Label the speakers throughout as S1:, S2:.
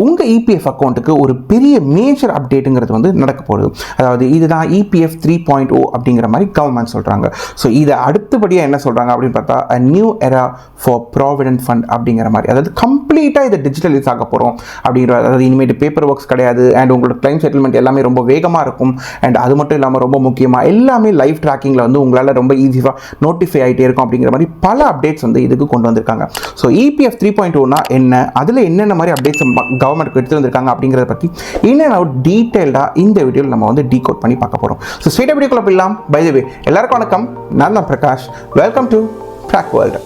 S1: உங்கள் இபிஎஃப் அக்கௌண்ட்டுக்கு ஒரு பெரிய மேஜர் அப்டேட்டுங்கிறது வந்து நடக்க போகுது. அதாவது இதுதான் இபிஎஃப் 3.0 அப்படிங்கிற மாதிரி கவர்மெண்ட் சொல்கிறாங்க. ஸோ இதை அடுத்தபடியாக என்ன சொல்கிறாங்க அப்படின்னு பார்த்தா a new era for provident fund அப்படிங்கிற மாதிரி, அதாவது கம்ப்ளீட்டாக இதை டிஜிட்டலைஸ் ஆக போகிறோம் அப்படிங்கிற, அதாவது இனிமேட்டு பேப்பர் ஒர்க்ஸ் கிடையாது அண்ட் உங்களோட கிளைம் செட்டில்மெண்ட் எல்லாமே ரொம்ப வேகமாக இருக்கும். அண்ட் அது மட்டும் இல்லாமல் ரொம்ப முக்கியமாக எல்லாமே லைவ் ட்ராக்கிங்கில் வந்து உங்களால் ரொம்ப ஈஸியாக நோட்டிஃபை ஆகிட்டே இருக்கும் அப்படிங்கிற மாதிரி பல அப்டேட்ஸ் வந்து இதுக்கு கொண்டு வந்திருக்காங்க. ஸோ இபிஎஃப் 3.0னா என்ன, அதில் என்னென்ன மாதிரி அப்டேட்ஸ் கவர்மெண்ட் எடுத்து வந்திருக்காங்க அப்படிங்கிறத பற்றி இன்னும் அவுட் டீட்டெயில்டாக இந்த வீடியோவில் நம்ம வந்து டீகோட் பண்ணி பார்க்க போகிறோம். ஸோ ஸ்ட்ரெயிட்டாக வீடியோக்குள்ள போயிடலாம். பை தி வே, எல்லாருக்கும் வணக்கம். நான் தான் Prakash. Welcome to track world.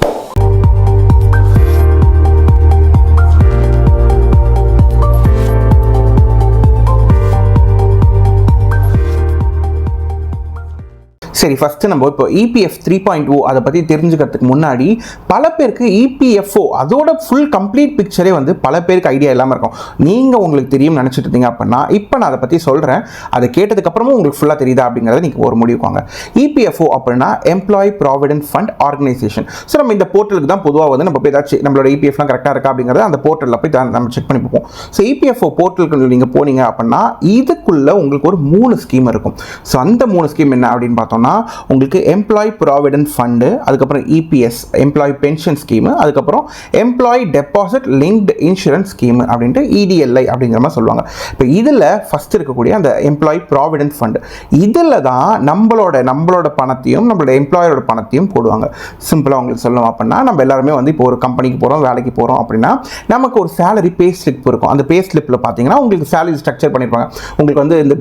S1: சரி, ஃபஸ்ட்டு நம்ம இப்போ இபிஎஃப் 3.0 அதை பற்றி தெரிஞ்சுக்கிறதுக்கு முன்னாடி பல பேருக்கு இபிஎஃப்ஓ அதோட ஃபுல் கம்ப்ளீட் பிக்சரே வந்து பல பேருக்கு ஐடியா இல்லாமல் இருக்கும். நீங்கள் உங்களுக்கு தெரியும் நினச்சிட்டு இருந்தீங்க அப்படின்னா இப்போ நான் அதை பற்றி சொல்கிறேன். அதை கேட்டதுக்கப்புறமும் உங்களுக்கு ஃபுல்லாக தெரியுதா அப்படிங்கிறத நீங்கள் ஒரு முடிவுக்குவாங்க. இபிஎஃப்ஓ அப்படின்னா employee provident fund organisation. So நம்ம இந்த போர்ட்டலுக்கு தான் பொதுவாக வந்து நம்ம போய் ஏதாச்சும் நம்மளோட இபிஎஃப்லாம் கரெக்டாக இருக்கா அப்படிங்கிறத அந்த போர்ட்டலில் போய் நம்ம செக் பண்ணி பார்ப்போம். ஸோ இபிஎஃப்ஓ போர்ட்டலுக்கு நீங்கள் போனீங்க அப்படின்னா இதுக்குள்ளே உங்களுக்கு ஒரு 3 ஸ்கீம் இருக்கும். ஸோ அந்த 3 ஸ்கீம் என்ன அப்படின்னு பார்த்தோம்னா உங்களுக்கு எம்ப்ளாயி ப்ராவிடென்ட் ஃபண்டு, அதுக்கப்புறம் இபிஎஸ் எம்ப்ளாயி பென்ஷன் ஸ்கீமு, அதுக்கப்புறம் employee deposit linked insurance scheme அப்படின்ட்டு இடிஎல்ஐ அப்படிங்கிற மாதிரி சொல்லுவாங்க. இப்போ இதில் ஃபஸ்ட் இருக்கக்கூடிய அந்த எம்ப்ளாயி ப்ராவிடென்ட் ஃபண்டு, இதில் தான் நம்மளோட பணத்தையும் நம்மளோட எம்ப்ளாயரோட பணத்தையும் போடுவாங்க. சிம்பிளாக உங்களுக்கு சொல்லணும் அப்படின்னா, நம்ம எல்லாருமே வந்து இப்போ ஒரு கம்பெனிக்கு போகிறோம், வேலைக்கு போகிறோம் அப்படின்னா நமக்கு ஒரு சேலரி பே ஸ்லிப் இருக்கும். அந்த பே ஸ்லிப்பில் பார்த்தீங்கன்னா உங்களுக்கு சேலரி ஸ்ட்ரக்சர் பண்ணியிருப்பாங்க. உங்களுக்கு வந்து இந்த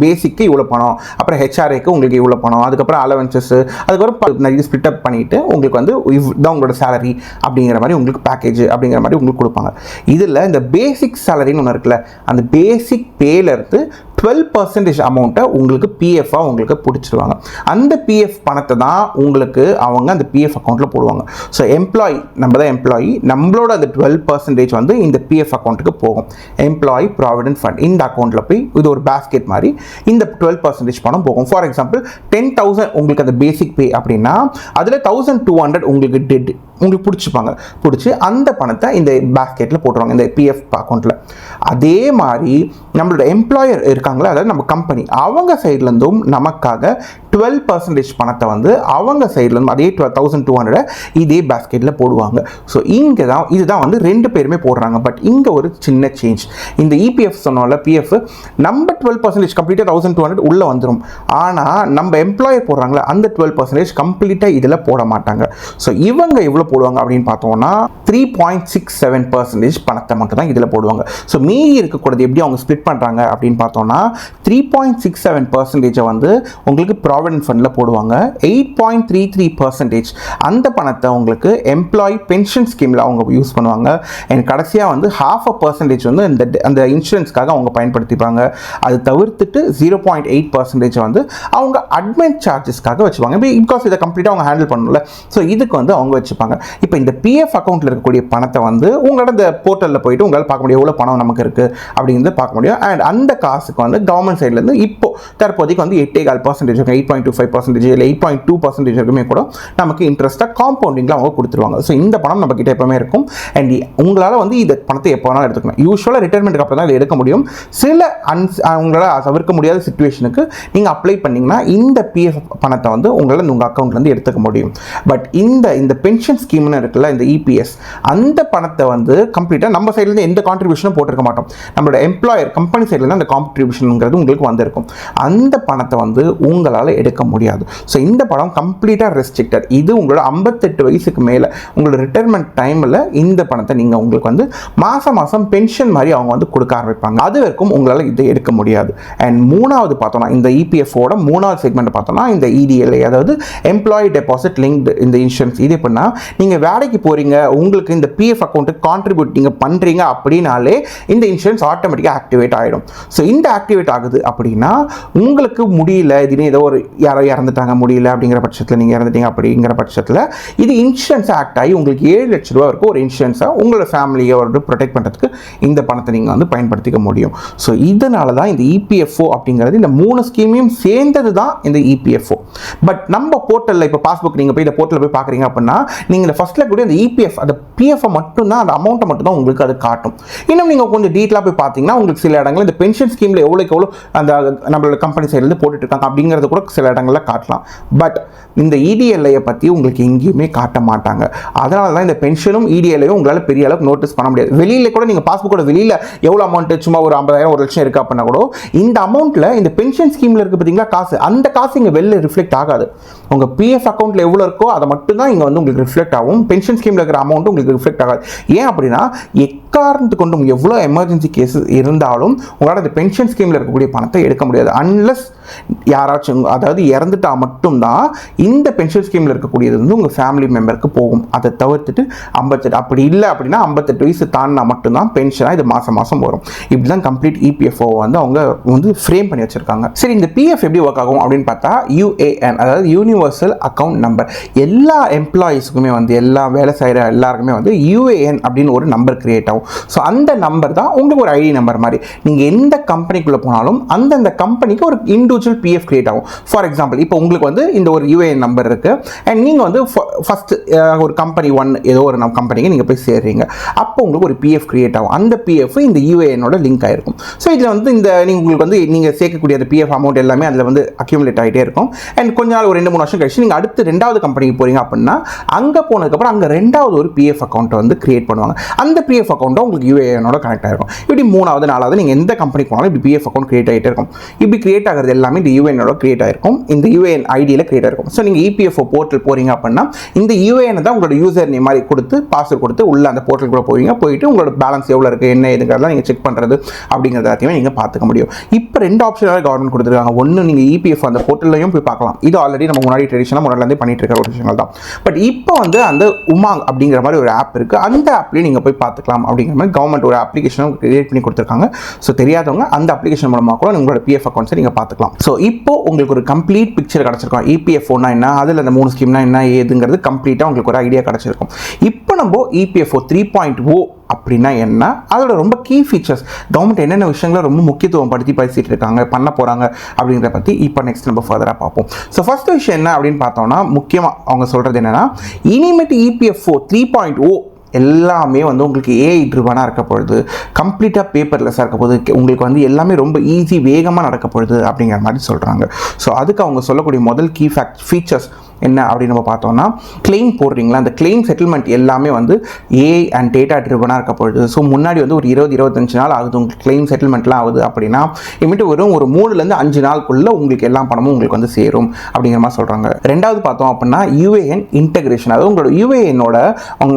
S1: பேசிக்கு இவ்வளோ பணம், அப்புறம் ஹெச்ஆர்ஏக்கு உங்களுக்கு இவ்வளோ பணம், அதுக்கப்புறம் அலவன்சஸ், அதுக்கப்புறம் நிறைய ஸ்பிளிட் அப் பண்ணிட்டு உங்களுக்கு வந்து இதுதான் உங்களோட சேலரி அப்படிங்கிற மாதிரி உங்களுக்கு பேக்கேஜ் அப்படிங்கிற மாதிரி உங்களுக்கு கொடுப்பாங்க. இதில் இந்த பேசிக் சேலரின்னு ஒன்று இருக்குல்ல, அந்த பேசிக் பேலேருந்து 12% அமௌண்ட்டை உங்களுக்கு பிஎஃபாக உங்களுக்கு பிடிச்சிடுவாங்க. அந்த பிஎஃப் பணத்தை தான் உங்களுக்கு அவங்க அந்த பிஎஃப் அக்கௌண்ட்டில் போடுவாங்க. ஸோ எம்ப்ளாயி, நம்ம தான் எம்ப்ளாயி, நம்மளோட அந்த 12% வந்து இந்த பிஎஃப் அக்கௌண்ட்டுக்கு போகும். எம்ப்ளாயி ப்ராவிடென்ட் ஃபண்ட் இந்த அக்கௌண்ட்டில் போய் இது ஒரு பேஸ்கெட் மாதிரி இந்த 12% பணம் போகும். ஃபார் எக்ஸாம்பிள் 10,000 உங்களுக்கு அந்த பேசிக் பே அப்படின்னா அதில் 1,200 உங்களுக்கு டெட் உங்களுக்கு பிடிச்சி அந்த பணத்தை இந்த பேஸ்கெட்டில் போட்டுருவாங்க, இந்த பிஎஃப் அக்கௌண்ட்டில். அதே மாதிரி நம்மளோட எம்ப்ளாயர் இருக்காங்களா, அதாவது நம்ம கம்பெனி, அவங்க சைட்லேருந்தும் நமக்காக 12% பணத்தை வந்து அவங்க சைட்லேருந்து அதே 1,200 இதே பேஸ்கெட்டில் போடுவாங்க. ஸோ இதுதான் வந்து 2 பேருமே போடுறாங்க. பட் இங்கே ஒரு சின்ன சேஞ்ச். இந்த இபிஎஃப் சொன்னோம்ல, பிஎஃப் நம்ம 12% கம்ப்ளீட்டாக 1,200 உள்ளே வந்துடும். ஆனால் நம்ம எம்ப்ளாயர் போடுறாங்களா, அந்த 12% கம்ப்ளீட்டாக இதில் போட மாட்டாங்க. ஸோ இவங்க எவ்வளோ போடுவாங்க அப்படின்னு பார்த்தோம்னா 3.67% பணத்தை மட்டும் தான் இதில் போடுவாங்க. ஸோ மீதி இருக்கக்கூடாது எப்படி அவங்க ஸ்ப்ளிட் பண்ணுறாங்க அப்படின்னு பார்த்தோம்னா 3.67% வந்து உங்களுக்கு ப்ராவிடென்ட் ஃபண்டில் போடுவாங்க. 8.33% அந்த பணத்தை உங்களுக்கு எம்ப்ளாயி பென்ஷன் ஸ்கீமில் அவங்க யூஸ் பண்ணுவாங்க. அண்ட் கடைசியாக வந்து 0.5% வந்து அந்த இன்சூரன்ஸ்க்காக அவங்க பயன்படுத்திப்பாங்க. அது தவிர்த்துட்டு 0.8% வந்து அவங்க அட்மின் சார்ஜஸ்க்காக வச்சுப்பாங்க. பிகாஸ் இதை கம்ப்ளீட்டாக அவங்க ஹேண்டில் பண்ணல. ஸோ இதுக்கு வந்து அவங்க வச்சுப்பாங்க. இப்போ இந்த பிஎஃப் அக்கௌண்ட்டில் இருக்கக்கூடிய பணத்தை வந்து உங்களோட இந்த போர்ட்டலில் போயிட்டு உங்களால் பார்க்க முடியும் எவ்வளோ பணம் நமக்கு இருக்குது அப்படிங்கிறது பார்க்க முடியும். அண்ட் அந்த காசுக்கு வந்து கவர்மெண்ட் சைட்லேருந்து இப்போ தற்போதைக்கு வந்து 8.25% 8.25% இல்லை 8.2% வரைக்குமே கூட நமக்கு இன்ட்ரெஸ்ட்டாக காம்பவுண்டிங்கில் அவங்க கொடுத்துருவாங்க. ஸோ இந்த பணம் நம்ம கிட்ட எப்பவுமே இருக்கும். அண்ட் உங்களால் வந்து இந்த பணத்தை எப்போ வேணாலும் எடுத்துக்கணும். யூஸ்வலாக ரிட்டைர்மெண்ட்டுக்கு அப்புறம் தான் இதை எடுக்க முடியும். சில உங்களால் தவிர்க்க முடியாத சிச்சுவேஷனுக்கு நீங்கள் அப்ளை பண்ணிங்கன்னா இந்த பிஎஃப் பணத்தை வந்து உங்களால் உங்கள் அக்கௌண்ட்லேருந்து எடுத்துக்க முடியும். பட் இந்த பென்ஷன் ஸ்கீம்னு இருக்குல்ல, இந்த இபிஎஸ், அந்த பணத்தை வந்து கம்ப்ளீட்டாக நம்ம சைட்லேருந்து எந்த கான்ட்ரிபியூஷனும் போட்டிருக்க மாட்டோம். நம்மளோட எம்ப்ளாயர் கம்பெனி சைட்லேருந்து அந்த கான்ட்ரிபியூஷனுங்கிறது உங்களுக்கு வந்திருக்கும். அந்த பணத்தை வந்து உங்களால் எடுக்க முடியாது. ஸோ இந்த பணம் கம்ப்ளீட்டாக ரெஸ்ட்ரிக்டட். இது உங்களோட 58 வயசுக்கு மேலே உங்களோட ரிட்டைர்மெண்ட் டைமில் இந்த பணத்தை நீங்கள் உங்களுக்கு வந்து மாதம் பென்ஷன் மாதிரி அவங்க வந்து கொடுக்க ஆரம்பிப்பாங்க. அது வரைக்கும் உங்களால் இதை எடுக்க முடியாது. அண்ட் மூணாவது பார்த்தோம்னா இந்த இபிஎஃப்ஓட 3வது செக்மெண்ட் பார்த்தோம்னா இந்த இடிஎல்ஐ, அதாவது எம்ப்ளாயி டெபாசிட் லிங்க்டு இந்த இன்சூரன்ஸ். இது எப்படின்னா நீங்கள் வேலைக்கு போகிறீங்க, உங்களுக்கு இந்த பிஎஃப் அக்கௌண்ட்டுக்கு கான்ட்ரிபியூட் நீங்கள் பண்ணுறீங்க அப்படின்னாலே இந்த இன்சூரன்ஸ் ஆட்டோமேட்டிக்காக ஆக்டிவேட் ஆகிடும். ஸோ இந்த ஆக்டிவேட் ஆகுது அப்படின்னா உங்களுக்கு முடியல, இதுன்னு ஏதோ ஒரு யாரோ இறந்துட்டாங்க முடியல அப்படிங்கிற பட்சத்தில், நீங்கள் இறந்துட்டீங்க அப்படிங்கிற பட்சத்தில் இது இன்சூரன்ஸ் ஆக்ட் ஆகி உங்களுக்கு 7 லட்ச ரூபா இருக்கும் ஒரு இன்சூரன்ஸாக உங்களோட ஃபேமிலியை ஒரு ப்ரொடெக்ட் பண்ணுறதுக்கு இந்த பணத்தை நீங்கள் வந்து பயன்படுத்திக்க முடியும். ஸோ இதனால தான் இந்த இபிஎஃப்ஓ அப்படிங்கிறது இந்த 3 ஸ்கீமையும் சேர்ந்தது தான் இந்த இபிஎஃப்ஓ. பட் நம்ம போர்ட்டலில் இப்போ பாஸ்புக் நீங்கள் போய் இந்த போர்ட்டலில் போய் பார்க்குறீங்க அப்படின்னா நீங்கள் இந்த ஃபஸ்ட்டில் கூட இந்த இபிஎஃப் அந்த பிஎஃப் மட்டும் தான், அந்த அமௌண்ட்டை மட்டும் தான் உங்களுக்கு அது காட்டும். இன்னும் நீங்கள் கொஞ்சம் கொஞ்சம் டீட்டெயிலாக போய் பார்த்தீங்கன்னா உங்களுக்கு சில இடங்கள் இந்த பென்ஷன் ஸ்கீமில் எவ்வளோ அந்த நம்மளோட கம்பெனி சைட்லேருந்து போட்டுட்டு இருக்காங்க அப்படிங்கிறது கூட சில இடங்களில் காட்டலாம். பட் இந்த இடிஎல்ஐயை பற்றி உங்களுக்கு எங்கேயுமே காட்ட மாட்டாங்க. அதனால தான் இந்த பென்ஷனும் இடிஎல்ஐயும் உங்களால் பெரிய அளவுக்கு நோட்டீஸ் பண்ண முடியாது. வெளியில் கூட நீங்கள் பாஸ்புக்கோட வெளியில் எவ்வளோ அமௌண்ட், சும்மா ஒரு 50,000 1 லட்சம் இருக்குது அப்படின்னா கூட இந்த அமௌண்ட்டில் இந்த பென்ஷன் ஸ்கீமில் இருக்குது பார்த்தீங்களா காசு, அந்த காசு இங்கே வெளில ரிஃப்ளெக்ட் ஆகாது. உங்கள் பிஎஃப் அக்கௌண்ட்டில் எவ்வளோ இருக்கோ அதை மட்டும் தான் இங்கே வந்து உங்களுக்கு ரிஃப்ளெக்ட் ஆகும். பென்ஷன் ஸ்கீமில் இருக்கிற அமௌண்ட்டும் உங்களுக்கு ரிஃப்ளெக்ட் ஆகாது. ஏன் அப்படின்னா எக்காரணத்து கொண்டும் எவ்வளோ எமர்ஜென்சி கேஸஸ் இருந்தாலும் உங்களால் அந்த பென்ஷன் ஸ்கீமில் இருக்கக்கூடிய பணத்தை எடுக்க முடியாது. அன்லெஸ் யாராச்சும் அதாவது இறந்துட்டா மட்டும்தான் இந்த பென்ஷன் ஸ்கீமில் இருக்கக்கூடியது வந்து உங்கள் ஃபேமிலி மெம்பருக்கு போகும். அதை தவிர்த்துட்டு 58 அப்படி இல்லை அப்படின்னா 58 வயசு தாண்டினா மட்டும்தான் பென்ஷனாக இது மாதம் மாதம் வரும். இப்படி தான் கம்ப்ளீட் இபிஎஃப்ஓ வந்து அவங்க வந்து ஃப்ரேம் பண்ணி வச்சுருக்காங்க. சரி, இந்த பிஎஃப் எப்படி ஒர்க் ஆகும் அப்படின்னு பார்த்தா யூஏஎன், அதாவது யூனிவர்சல் அக்கௌண்ட் நம்பர். எல்லா எம்ப்ளாயீஸுக்குமே வந்து எல்லா வேலை செய்கிற எல்லாருக்குமே வந்து யூஏஎன் அப்படின்னு ஒரு நம்பர் கிரியேட் ஆகும். ஸோ அந்த நம்பர் தான் உங்களுக்கு ஒரு ஐடி நம்பர் மாதிரி. நீங்கள் எந்த கம்பெனிக்குள்ளே போனாலும் அந்தந்த கம்பெனிக்கு ஒரு இண்டிவிஜுவல் பிஎஃப் கிரியேட் ஆகும். ஃபார் எக்ஸாம்பிள் இப்போ உங்களுக்கு வந்து இந்த ஒரு யூஏஎன் நம்பர் இருக்குது அண்ட் நீங்கள் வந்து ஃபஸ்ட்டு ஒரு கம்பெனி 1 ஏதோ ஒரு கம்பெனிக்கு நீங்கள் போய் சேர்றீங்க. அப்போ உங்களுக்கு ஒரு பிஎஃப் கிரியேட் ஆகும். அந்த பிஎஃப் இந்த யூஏஎனோட லிங்க் ஆகிருக்கும். ஸோ இதில் வந்து இந்த உங்களுக்கு வந்து நீங்கள் சேர்க்கக்கூடிய அந்த பிஎஃப் அமௌண்ட் எல்லாமே அதில் வந்து அக்யூமுலேட் ஆகிட்டே இருக்கும். அண்ட் கொஞ்ச நாள் ஒரு 2-3 வருஷம் கழிச்சு நீங்கள் அடுத்து 2வது கம்பெனிக்கு போகிறீங்க அப்படின்னா அங்கே போனதுக்கப்புறம் அங்கே 2வது ஒரு பிஎஃப் அக்கௌண்ட்டை வந்து கிரியேட் பண்ணுவாங்க. அந்த பிஎஃப் அக்கௌண்ட்டை உங்களுக்கு யூஏஎனோட கனெக்ட் ஆகிருக்கும். இப்படி 3வது 4வது நீங்கள் எந்த கம்பெனிக்கு போனாலும் இப்படி பிஎஃப் அக்கௌண்ட் கிரியேட் ஆகிட்டே இருக்கும். இப்படி கிரியேட் ஆகிறது எல்லாமே இந்த யூஏஎனோட கிரியேட் ஆகிருக்கும், இந்த யூஏஎன் ஐடியில் கிரியேட் ஆகிருக்கும். ஸோ நீங்கள் இபிஎஃப்ஓ போர்ட்டல் போகிறீங்க அப்படின்னா இந்த யூஏஎன் தான் உங்களோட யூசர் நேம் மாதிரி கொடுத்து பாஸ்வேர்ட் கொடுத்து உள்ள அந்த போர்ட்டல் கூட போயிட்டு உங்களோட பேலன்ஸ் எவ்வளோ இருக்குது என்ன இதுங்கிறதெல்லாம் நீங்கள் செக் பண்ணுறது அப்படிங்கிறது எல்லாத்தையுமே நீங்கள் பார்த்துக்க முடியும். இப்போ 2 ஆப்ஷனாக கவர்மெண்ட் கொடுத்துருக்காங்க. ஒன்று நீங்கள் இபிஎஃப் அந்த போர்ட்டல்லையும் போய் பார்க்கலாம். இது ஆல்ரெடி நம்ம முன்னாடி ட்ரெடிஷனாக முன்னாடிலேருந்து பண்ணிட்டு இருக்கிற ஒரு விஷயங்கள் தான். பட் இப்போ வந்து அந்த உமாங் அப்படிங்கிற மாதிரி ஒரு ஆப் இருக்குது. அந்த ஆப்லேயும் நீங்கள் போய் பார்த்துக்கலாம் அப்படிங்கிற மாதிரி கவர்மெண்ட் ஒரு அப்ளிகேஷனும் கிரியேட் பண்ணி கொடுத்துருக்காங்க. ஸோ தெரியாதவங்க அந்த அப்ளிகேஷன் மூலமாக கூட உங்களோட பிஎஃப் அக்கௌண்ட்ஸை நீங்கள் பார்த்துக்கலாம். ஸோ இப்போ உங்களுக்கு ஒரு கம்ப்ளீட் பிக்சர் கிடச்சிருக்கும். இபிஎஃப்ஓனா என்ன, அதில் அந்த 3 ஸ்கீம்னா என்ன ஏதுங்கிறது கம்ப்ளீட்டாக உங்களுக்கு ஒரு ஐடியா கிடச்சிருக்கும். இப்போ நம்ம இபிஎஃப்ஓ 3.0 அப்படின்னா என்ன, அதோட ரொம்ப கீ ஃபீச்சர்ஸ், கவர்மெண்ட் என்னென்ன விஷயங்களை ரொம்ப முக்கியத்துவம் படுத்தி பேசிட்டு இருக்காங்க பண்ண போகிறாங்க அப்படிங்கிறத பற்றி இப்போ நெக்ஸ்ட் நம்ம ஃபர்தராக பார்ப்போம். ஸோ ஃபர்ஸ்ட் விஷயம் என்ன அப்படின்னு பார்த்தோம்னா, முக்கியமாக அவங்க சொல்கிறது என்னென்னா, இனிமேட்டு இபிஎஃப்ஓ 3.0 எல்லாமே வந்து உங்களுக்கு ஏஐ ட்ரிவனாக இருக்க பொழுது, கம்ப்ளீட்டாக பேப்பர்லெஸ்ஸாக இருக்க போது, உங்களுக்கு வந்து எல்லாமே ரொம்ப ஈஸி வேகமாக நடக்க பொழுது அப்படிங்கிற மாதிரி சொல்கிறாங்க. ஸோ அதுக்கு அவங்க சொல்லக்கூடிய முதல் கீ ஃபீச்சர்ஸ் என்ன அப்படின்னு நம்ம பார்த்தோம்னா, கிளைம் போடுறீங்களா அந்த கிளைம் செட்டில்மெண்ட் எல்லாமே வந்து ஏஐ அண்ட் டேட்டா ட்ரிவனாக இருக்க பொழுது. ஸோ முன்னாடி வந்து ஒரு 20-25 நாள் ஆகுது உங்களுக்கு கிளைம் செட்டில்மெண்ட்லாம் ஆகுது அப்படின்னா இனிமேட்டு வெறும் ஒரு 3-5 நாளுக்குள்ளே உங்களுக்கு எல்லா பணமும் உங்களுக்கு வந்து சேரும் அப்படிங்கிற மாதிரி சொல்கிறாங்க. 2வது பார்த்தோம் அப்படின்னா யூஏஎன் இன்டெகிரேஷன், அதாவது உங்களோட யூஏஎனோட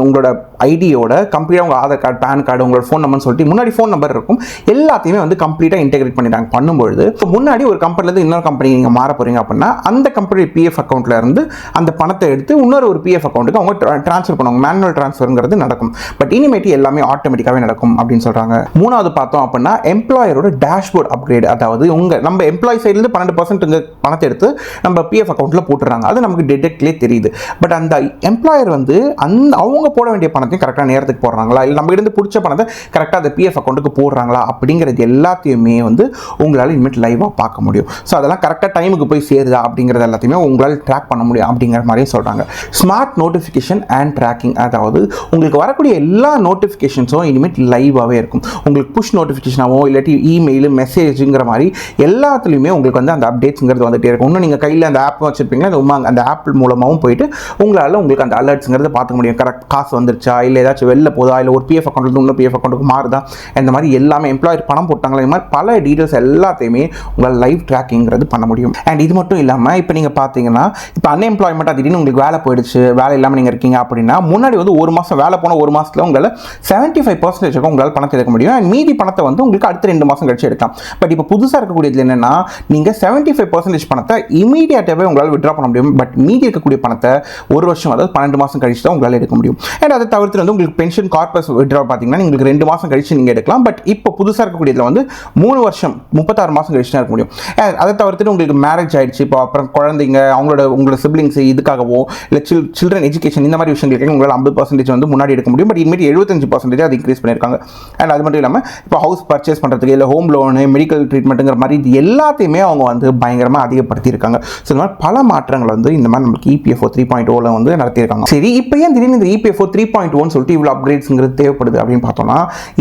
S1: உங்களோட ஐடியோட கம்ப்ளீட்டாக உங்கள் ஆதார் கார்டு, பேன் கார்டு, உங்களோட ஃபோன் நம்பர்னு சொல்லிட்டு முன்னாடி ஃபோன் நம்பர் இருக்கும், எல்லாத்தையுமே வந்து கம்ப்ளீட்டாக இன்டெகிரேட் பண்ணிட்டாங்க. பண்ணும்பொழுது ஸோ முன்னாடி ஒரு கம்பெனிலேருந்து இன்னொரு கம்பெனி நீங்கள் மாற போகிறீங்க அப்படின்னா அந்த கம்பெனி பிஎஃப் அக்கௌண்ட்டில் இருந்து அந்த பணத்தை எடுத்து இன்னொரு ஒரு பிஎஃப் அக்கௌண்ட்டுக்கு அவங்க ட்ரான்ஸ்ஃபர் பண்ணுவாங்க. மேனுவல் ட்ரான்ஸ்ஃபருங்கிறது நடக்கும். பட் இனிமேட்டு எல்லாமே ஆட்டோமேட்டிக்காகவே நடக்கும் அப்படின்னு சொல்கிறாங்க. 3வது பார்த்தோம் அப்படின்னா எம்ப்ளாயரோட டேஷ்போர்ட் அப்கிரேட், அதாவது நம்ம எம்ப்ளாயி சைட்லேருந்து 12% பணத்தை எடுத்து நம்ம பிஎஃப் அக்கௌண்ட்டில் போட்டுறாங்க. அது நமக்கு டிடெக்ட்லேயே தெரியுது. பட் அந்த எம்ப்ளாயர் வந்து அவங்க போட வேண்டிய பணத்தையும் கரெக்டாக நேரத்துக்கு போடுறாங்களா, இல்லை நம்ம இருந்து பிடிச்ச பணத்தை கரெக்டாக அந்த பிஎஃப் அக்கௌண்ட்டுக்கு போடுறாங்களா அப்படிங்கிறது எல்லாத்தையுமே வந்து உங்களால் இனிமேட் லைவாக பார்க்க முடியும். ஸோ அதெல்லாம் கரெக்டாக டைமுக்கு போய் சேருதா அப்படிங்கிறது எல்லாத்தையுமே உங்களால் ட்ராக் பண்ண முடியும் அப்படிங்கிற மாதிரியும் சொல்கிறாங்க. ஸ்மார்ட் நோட்டிஃபிகேஷன் அண்ட் ட்ராக்கிங், அதாவது உங்களுக்கு வரக்கூடிய எல்லா நோட்டிஃபிகேஷன்ஸும் இனிமேட் லைவாகவே இருக்கும். உங்களுக்கு புஷ் நோட்டிஃபிகேஷனாவோ இல்லாட்டி இமெயில் மெசேஜுங்கிற மாதிரி எல்லாத்துலேயுமே உங்களுக்கு வந்து அந்த அப்டேட்ஸுங்கிறது வந்துகிட்டே இருக்கும். இன்னும் நீங்கள் கையில் அந்த ஆப் வச்சுருப்பீங்களா, அந்த உமாங் அந்த ஆப் மூலமாகவும் போயிட்டு உங்களால் உங்களுக்கு அந்த அலர்ட்ஸுங்கிறத பார்த்துக்க முடியும். கரெக்ட் காசு வந்துருச்சா, இல்லை ஏதாச்சும் வெளில போதா, இல்லை ஒரு பிஎஃப் அக்கௌண்ட்லேருந்து இன்னும் பிஎஃப் அக்கௌண்ட்டுக்கு மாறுதா, இந்த மாதிரி எல்லாமே எம்ப்ளாயர் பணம் போட்டாங்களா, இந்த மாதிரி பல டீட்டெயில்ஸ் எல்லாத்தையுமே உங்களால் லைவ் ட்ராக்கிங்கிறது பண்ண முடியும். அண்ட் இது மட்டும் இல்லாமல் இப்போ நீங்கள் பார்த்தீங்கன்னா இப்போ அன்எம்ப்ளாய்மெண்ட்டாக திடீர்னு உங்களுக்கு வேலை போயிடுச்சு, வேலை இல்லாமல் நீங்கள் இருக்கீங்க அப்படின்னா முன்னாடி வந்து 1 மாதம் வேலை போன 1 மாதத்தில் உங்களால் 75% உங்களால் பணத்தை எடுக்க முடியும். அண்ட் மீதி பணத்தை வந்து உங்களுக்கு அடுத்த 2 மாதம் கழிச்சு எடுக்கலாம். பட் இப்போ புதுசாக இருக்கக்கூடியது என்னென்னா, நீங்கள் 75% பணத்தை இமீடியட்டாகவே உங்களால் விட்ரா பண்ண முடியும். பட் மீதி இருக்கக்கூடிய பணத்தை 1 வருஷம், அதாவது 12 மாதம் கழிச்சு தான் உங்களால் எடுக்க முடியும். அண்ட் அதை தவிர்த்து வந்து உங்களுக்கு பென்ஷன் கார்பஸ் விட்ரா பார்த்தீங்கன்னா உங்களுக்கு 2 மாதம் கழிச்சு நீங்கள் எடுக்கலாம். பட் இப்போ புதுசாக இருக்கக்கூடியதில் வந்து 3 வருஷம் 36 மாதம் கழிச்சு தான் இருக்க முடியும். அதை தவிர்த்துட்டு உங்களுக்கு மேரேஜ் ஆயிடுச்சு, இப்போ அப்புறம் குழந்தைங்க உங்களோட சிப்ளிங்ஸ் இதுக்காகவோ இல்லை சில்ட்ரன் எஜுகேஷன் இந்த மாதிரி விஷயங்களுக்கு உங்களால் 50% வந்து முன்னாடி எடுக்க முடியும். பட் இனிமேல் 75% அது இன்க்ரீஸ் பண்ணியிருக்காங்க. அண்ட் அது மட்டும் இல்லாமல் இப்போ ஹவுஸ் பர்ச்சேஸ் பண்ணுறதுக்கு இல்லை ஹோம் லோனு மெடிக்கல் ட்ரீட்மெண்ட்டுங்கிற மாதிரி இது எல்லாத்தையுமே அவங்க வந்து பயங்கரமாக அதிகப்படுத்தியிருக்காங்க. ஸோ இந்த மாதிரி பல மாற்றங்கள் வந்து இந்த மாதிரி நம்மளுக்கு EPFO 3.0 வந்து நடத்தியிருக்காங்க. சரி, இப்போ ஏன் திடீர்னு இந்த EPFO 3.1 சொல்லிட்டு இவ்வளோ அப்கிரேட்ஸ்ங்கிறது தேவைப்படுது அப்படின்னு பார்த்தோம்னா,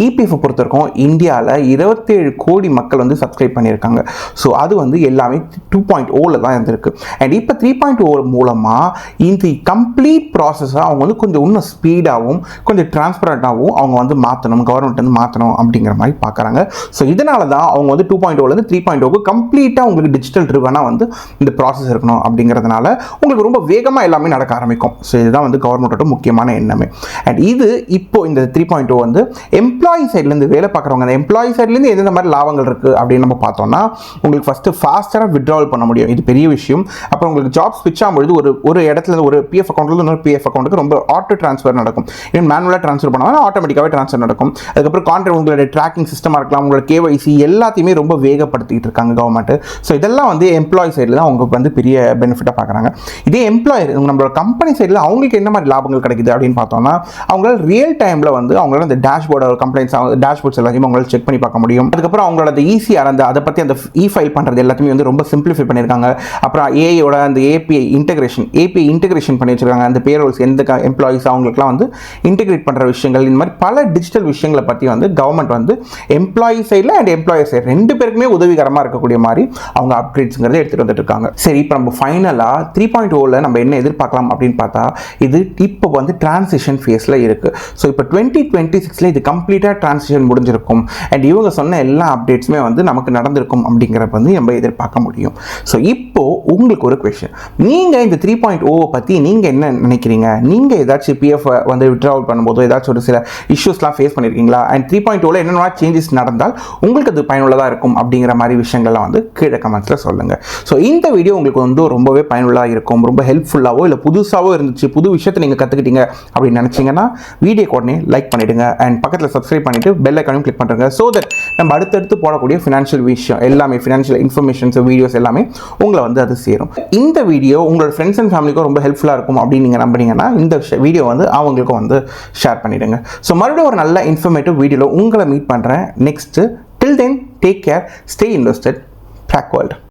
S1: EPFO பொறுத்த வரைக்கும் இந்தியாவில் 27 கோடி மக்கள் வந்து சப்ஸ்கிரைப் பண்ணியிருக்காங்க. ஸோ அது வந்து எல்லாமே 2.0 தான் இருந்திருக்கு. அண்ட் இப்போ 3.0 மூலமாக இந்த கம்ப்ளீட் ப்ராசஸை அவங்க வந்து கொஞ்சம் இன்னும் ஸ்பீடாகவும் கொஞ்சம் டிரான்ஸ்பரண்டாகவும் அவங்க வந்து மாற்றணும், கவர்மெண்ட் வந்து மாற்றணும் அப்படிங்கிற மாதிரி பார்க்குறாங்க. ஸோ இதனால தான் அவங்க வந்து 2.0லேருந்து 3.0க்கு கம்ப்ளீட்டாக உங்களுக்கு டிஜிட்டல் ட்ரிவனாக வந்து இந்த ப்ராசஸ் இருக்கணும் அப்படிங்கிறதுனால உங்களுக்கு ரொம்ப வேகமாக எல்லாமே நடக்க ஆரம்பிக்கும். ஸோ இதுதான் வந்து கவர்மெண்ட்டோட முக்கியமான எண்ணமே. அண்ட் இது இப்போ இந்த 3.0 வந்து எம்ப்ளாயி சைட்லேருந்து வேலை பார்க்குறவங்க அந்த எம்ப்ளாயி சைட்லேருந்து எந்தெந்த மாதிரி லாபங்கள் இருக்குது அப்படின்னு நம்ம பார்த்தோம்னா, உங்களுக்கு ஃபஸ்ட்டு ஃபாஸ்ட்டாக வித்ட்ராவல் பண்ண முடியும். இது பெரிய விஷயம். அப்புறம் உங்களுக்கு ஜாப் ஸ்விட்ச் ஆகும்போது ஒரு இடத்துல ஒரு PF அக்கௌண்ட்லேருந்து இன்னொரு PF அக்கௌண்ட்டுக்கு ரொம்ப ஆட்டோ ட்ரான்ஸ்ஃபர் நடக்கும். இன்னும் மேனுவலாக ட்ரான்ஸ்ஃபர் பண்ணாலும் ஆட்டோமேட்டிக்காகவே ட்ரான்ஸ்ஃபர் நடக்கும். அதுக்கப்புறம் கான்ட்ராக்ட் உங்களோட ட்ராக்கிங் சிஸ்டமாக இருக்கலாம், உங்களோட KYC எல்லாத்தையுமே ரொம்ப வேகப்படுத்திட்டு இருக்காங்க கவர்மெண்ட். ஸோ இதெல்லாம் வந்து எம்ப்ளாயி சைடில் தான் அவங்க வந்து பெரிய பெனிஃபிட்டாக பார்க்குறாங்க. இதே எம்ப்ளாயர் நம்மளோட கம்பெனி சைடில் அவங்களுக்கு என்ன மாதிரி லாபங்கள் கிடைக்குது அப்படின்னு பார்த்தோம்னா, அவங்களால ரியல் டைமில் வந்து அவங்களால இந்த டேஷ்போர்டோட கம்ப்ளைண்ட்ஸ் டேஷ்போர்ட்ஸ் எல்லாத்தையும் அவங்களால செக் பண்ணி பார்க்க முடியும். அதுக்கப்புறம் அவங்களோட அந்த ஈஸியாக அந்த அதை பற்றி அந்த ஃபைல் பண்ணுறது எல்லாத்தையுமே வந்து ரொம்ப சிம்பிளிஃபை பண்ணியிருக்காங்க. அப்புறம் ஏஐயோட அந்த API இன்டெகிரேஷன் பண்ணி வச்சிருக்காங்க. அந்த பேரோல்ஸ் எந்த எம்ப்ளாயிஸ் அவங்களுக்குலாம் வந்து இன்டெகிரேட் பண்ணுற விஷயங்கள், இந்த மாதிரி பல டிஜிட்டல் விஷயங்களை பற்றி வந்து கவர்மெண்ட் வந்து எம்ப்ளாயி சைடில் அண்ட் எம்ப்ளாயர் சைடு ரெண்டு பேருக்குமே உதவிகரமாக இருக்கக்கூடிய மாதிரி அவங்க அப்கிரேட்ஸ்ங்கிறத எடுத்துகிட்டு வந்துட்டு இருக்காங்க. சரி, இப்போ நம்ம ஃபைனலாக 3.0ல நம்ம என்ன எதிர்பார்க்கலாம் அப்படின்னு பார்த்தா, இது இப்போ வந்து டிரான்சிஷன் ஃபேஸில் இருக்குது. ஸோ இப்போ 2026ல் இது கம்ப்ளீட்டாக டிரான்சிஷன் முடிஞ்சிருக்கும். அண்ட் இவங்க சொன்ன எல்லா அப்டேட்ஸுமே வந்து நமக்கு நடந்திருக்கும் அப்படிங்கிறத வந்து நம்ம எதிர்பார்க்க முடியும். ஸோ இப்போது உங்களுக்கு ஒரு கொஷின், நீங்கள் இந்த 3.0 பற்றி நீங்கள் என்ன நினைக்கிறீங்க? நீங்கள் ஏதாச்சும் PF வந்து வித்ட்ராவல் பண்ணும்போது ஏதாச்சும் ஒரு சில இஷ்யூஸ்லாம் ஃபேஸ் பண்ணியிருக்கீங்களா? அண்ட் 3.0ல என்னென்ன சேஞ்சஸ் நடந்தால் உங்களுக்கு அது பயனுள்ளதாக இருக்கும் அப்படிங்கிற மாதிரி விஷயங்கள்லாம் வந்து கீழே கமெண்ட்ஸில் சொல்லுங்கள். ஸோ இந்த வீடியோ உங்களுக்கு வந்து ரொம்பவே பயனுள்ளதாக இருக்கும், ரொம்ப ஹெல்ப்ஃபுல்லாகவோ இல்லை புதுசாகவோ இருந்துச்சு, புது விஷயத்தை நீங்கள் கற்றுக்கிட்டீங்க அப்படின்னு நினச்சிங்கன்னா வீடியோக்கு உடனே லைக் பண்ணிவிடுங்க. அண்ட் பக்கத்தில் சப்ஸ்கிரைப் பண்ணிவிட்டு பெல் ஐக்கானையும் கிளிக் பண்ணுறங்க. ஸோ தட் நம்ம அடுத்தடுத்து போடக்கூடிய ஃபினான்ஷியல் விஷயம் எல்லாமே, ஃபினான்ஷியல் இன்ஃபர்மேஷன்ஸ் வீடியோஸ் எல்லாமே உங்களை வந்து அது சேரும். இந்த வீடியோ உங்களோட ஃப்ரெண்ட்ஸ் அண்ட் ஃபேமிலிக்கும் ரொம்ப ஹெல்ப்ஃபுல்லாக இருக்கும் அப்படின்னு நீங்கள் நம்புனீங்கன்னா இந்த வீடியோ வந்து அவங்களுக்கும் வந்து ஷேர் பண்ணிவிடுங்க. ஸோ மறுபடியும் ஒரு நல்ல இன்ஃபர்மேட்டிவ் வீடியோவில் உங்களை மீட் பண்ணுறேன் next. Till then, take care, stay invested, track world.